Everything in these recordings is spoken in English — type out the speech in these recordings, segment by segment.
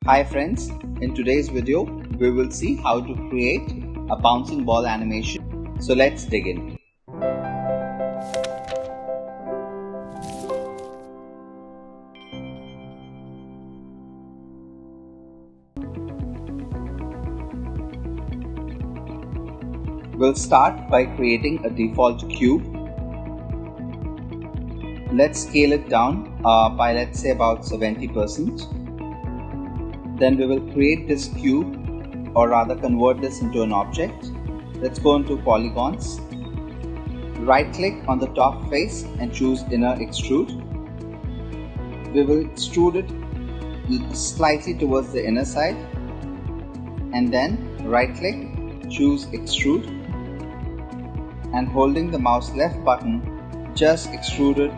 Hi friends, in today's video we will see how to create a bouncing ball animation. So let's dig in. We'll start by creating a default cube. Let's scale it down by let's say about 70%. Then we will create this cube, or rather convert this into an object. Let's go into polygons. Right click on the top face and choose inner extrude. We will extrude it slightly towards the inner side, and then right click, choose extrude, and holding the mouse left button, just extrude it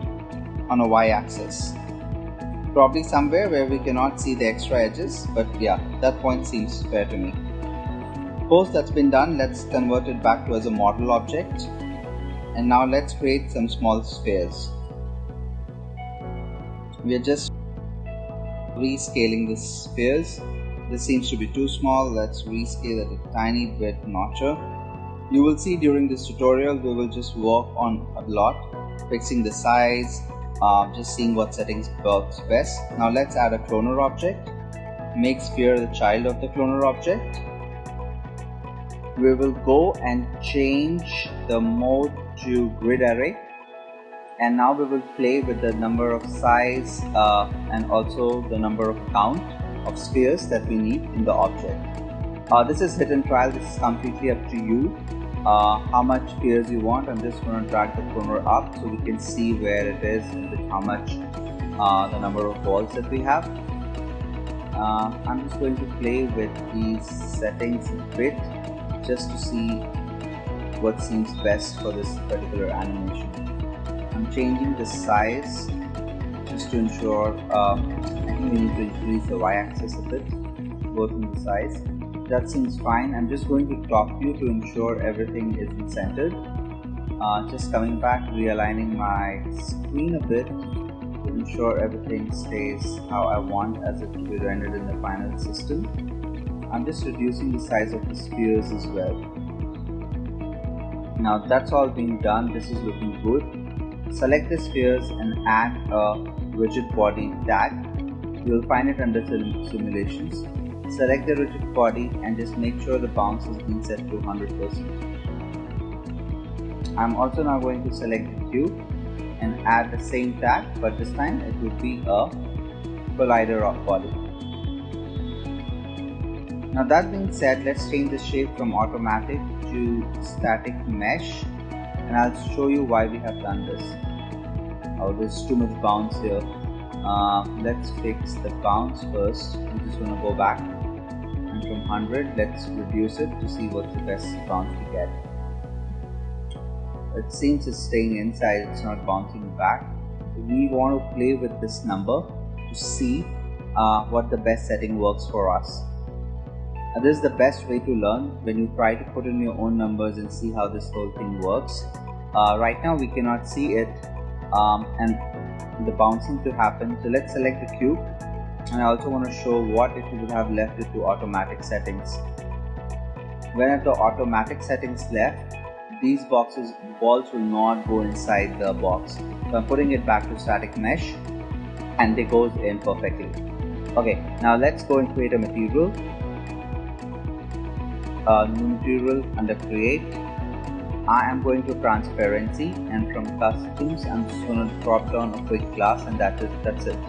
on a y-axis. Probably somewhere where we cannot see the extra edges, but yeah, that point seems fair to me. Post that's been done, let's convert it back to as a model object. And now let's create some small spheres. We are just rescaling the spheres. This seems to be too small. Let's rescale it a tiny bit notcher. You will see during this tutorial we will just work on a lot, fixing the size, just seeing what settings works best. Now let's add a cloner object. Make sphere the child of the cloner object. We will go and change the mode to grid array, and now we will play with the number of size and also the number of count of spheres that we need in the object. This is hit and trial. This is completely up to you. How much spheres you want. I'm just going to drag the cloner up so we can see where it is and with how much the number of balls that we have. I'm just going to play with these settings a bit just to see what seems best for this particular animation. I'm changing the size just to ensure I think we need to increase the y-axis a bit, both in the size. That seems fine. I'm just going to top view to ensure everything is centered. Just coming back, realigning my screen a bit to ensure everything stays how I want as it to be rendered in the final system. I'm just reducing the size of the spheres as well. Now that's all being done. This is looking good. Select the spheres and add a rigid body tag. You'll find it under simulations. Select the rigid body and just make sure the bounce has been set to 100%. I'm also now going to select the cube and add the same tag, but this time it will be a collider of body. Now that being said, let's change the shape from automatic to static mesh, and I'll show you why we have done this. Oh, there's too much bounce here. Let's fix the bounce first. I'm just going to go back, and from 100 let's reduce it to see what's the best bounce we get. It seems it's staying inside, it's not bouncing back. So we want to play with this number to see what the best setting works for us. This is the best way to learn, when you try to put in your own numbers and see how this whole thing works. Right now we cannot see it and the bouncing to happen, so let's select the cube, and I also want to show what if you would have left it to automatic settings. When at the automatic settings left, these balls will not go inside the box. So I'm putting it back to static mesh and it goes in perfectly. Okay, now let's go and create a material. New material under create. I am going to transparency, and from customs I'm just going to drop down a quick glass, and that's it.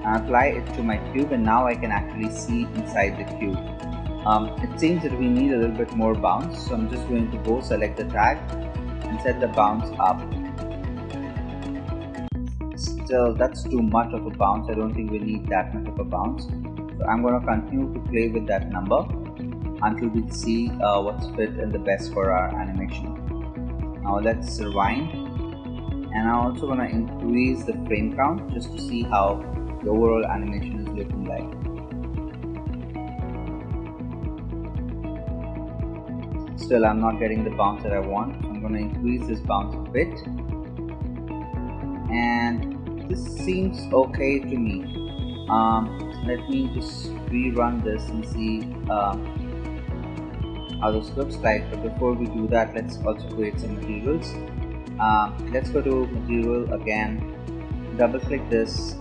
I apply it to my cube, and now I can actually see inside the cube. It seems that we need a little bit more bounce, so I'm just going to go select the tag and set the bounce up. Still, that's too much of a bounce. I don't think we need that much of a bounce, so I'm going to continue to play with that number until we see what's fit and the best for our animation. Now let's rewind, and I'm also going to increase the frame count just to see how the overall animation is looking like. Still, I'm not getting the bounce that I want. I'm going to increase this bounce a bit, and this seems okay to me. let me just rerun this and see how this looks like. But before we do that, let's also create some materials. Let's go to material again, double click this,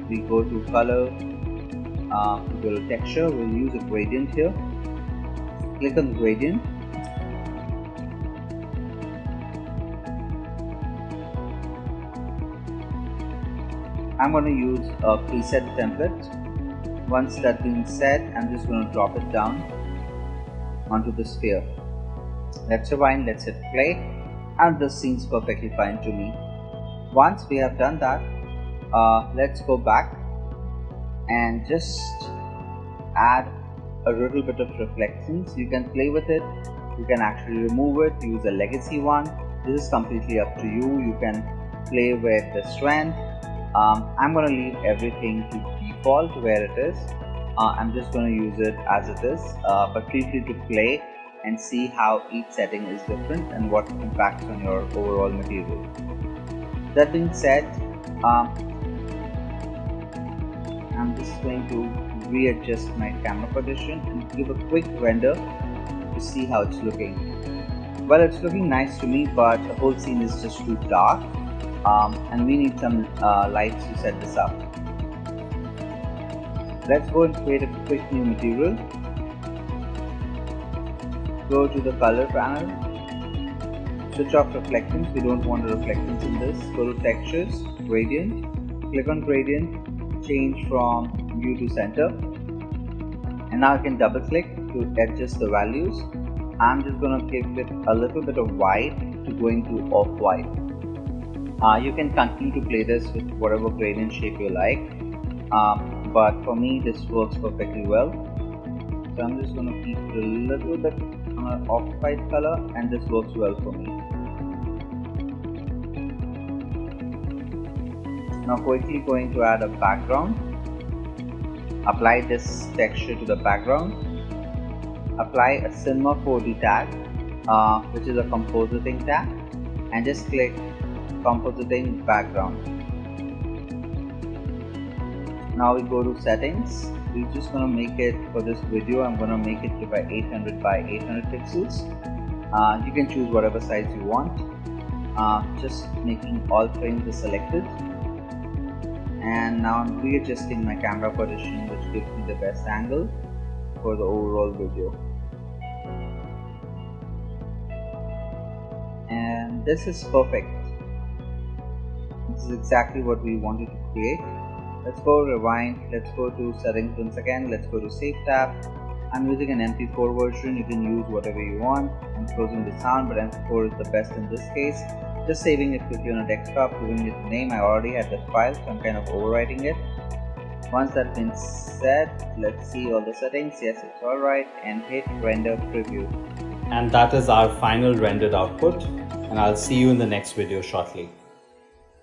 we go to color, we go to texture, we'll use a gradient here, click on gradient, I'm going to use a preset template. Once that's been set, I'm just going to drop it down onto the sphere. Let's rewind, let's hit play, and this seems perfectly fine to me. Once we have done that, let's go back and just add a little bit of reflections. You can play with it, you can actually remove it, use a legacy one. This is completely up to you. You can play with the strength. I'm going to leave everything to default where it is. I'm just going to use it as it is, but feel free to play and see how each setting is different and what impacts on your overall material. That being said, I'm just going to readjust my camera position and give a quick render to see how it's looking. Well, it's looking nice to me, but the whole scene is just too dark, and we need some lights to set this up. Let's go and create a quick new material. Go to the color panel, switch off reflections, we don't want the reflections in this. Go to textures, gradient, click on gradient, change from view to center, and now I can double click to adjust the values. I'm just going to give it a little bit of white to going to off-white. You can continue to play this with whatever gradient shape you like, but for me this works perfectly well. So I'm just going to keep it a little bit on an off-white color, and this works well for me. Now quickly going to add a background. Apply this texture to the background. Apply a C4D tag, which is a compositing tag, and just click compositing background. Now we go to settings. We're just going to make it, for this video I'm going to make it to by 800 by 800 pixels. You can choose whatever size you want. Just making all frames are selected, and now I'm readjusting my camera position, which gives me the best angle for the overall video. And this is perfect. This is exactly what we wanted to create. Let's go rewind, let's go to settings once again, let's go to save tab. I'm using an MP4 version, you can use whatever you want. I'm closing the sound, but MP4 is the best in this case. Just saving it quickly on a desktop, giving it a name. I already had the file, so I'm kind of overwriting it. Once that's been set, let's see all the settings. Yes, it's alright, and hit render preview. And that is our final rendered output, and I'll see you in the next video shortly.